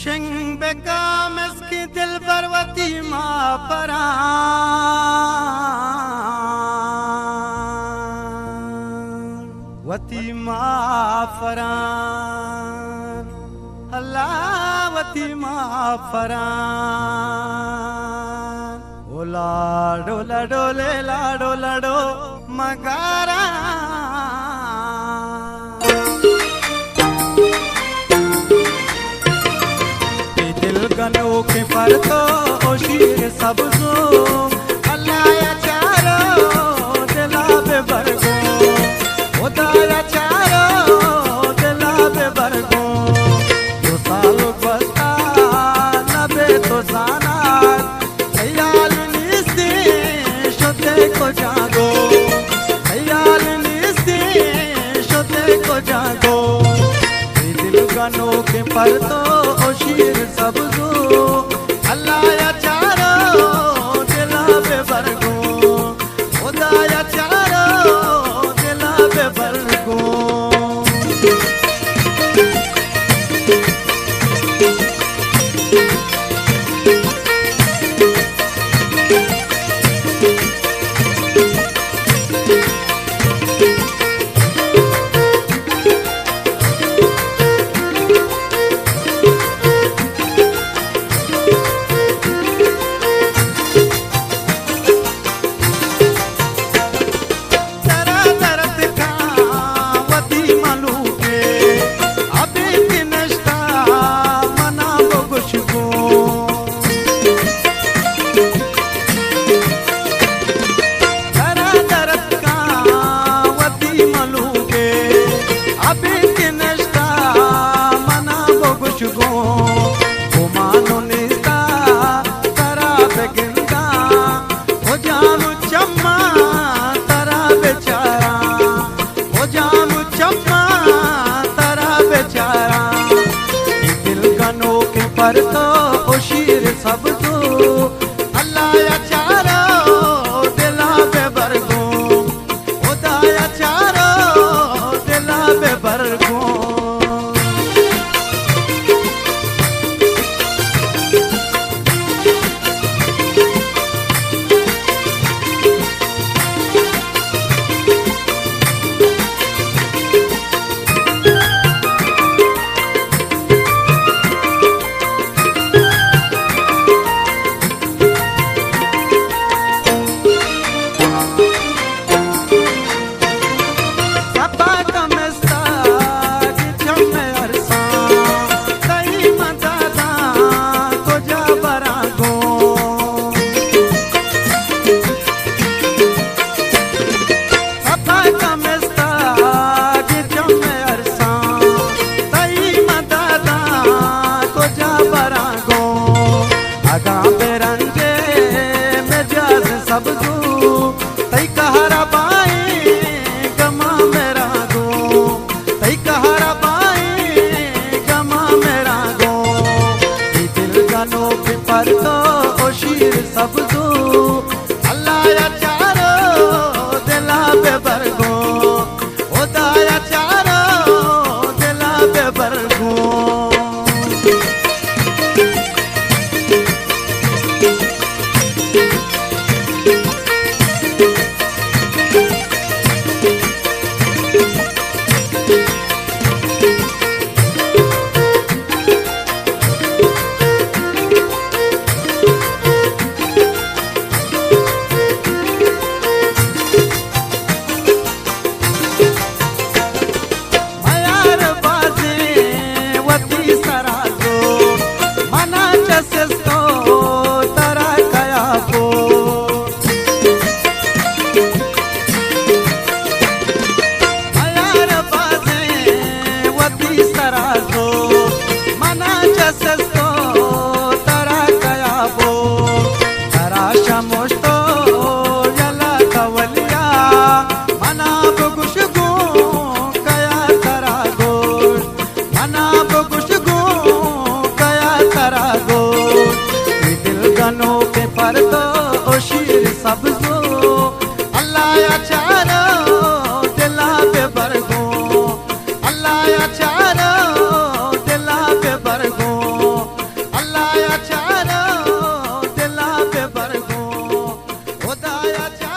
Shing beka meski dil barwati ma para wati ma para Allah wati ma para o lado lado le lado lado magara गनों के पर तो शीर सबजो अल्लाह या चारो दिला पे बरगो खुदा या चारो दिला पे बरगो जो सालो बस्ता नबे तो साना ख्याल निस्ती शोते को जागो ख्याल निस्ती शोते को जागो दिल गनों के पर तो शीर सबजो अल्लाह या चारो दिला पे बरगो खुदा या चारो दिला पे बरगो पर तो शीर सबजो अल्लाह या चारो दिला पे बरगो खुदा या चारो दिला पे बरगो सबजो तई कहरा बाई गमा मेरा गो तई कहरा बाई गमा मेरा गो दिल गनों के पर तो शीर सबजो अल्लाह या चारो दिला पे बरगो खुदा या चारो दिला पे बरगो पर तो शीर सबजो अल्लाह या चारो दिला पे बरगो अल्लाह या चारो दिला पे बरगो। खुदाया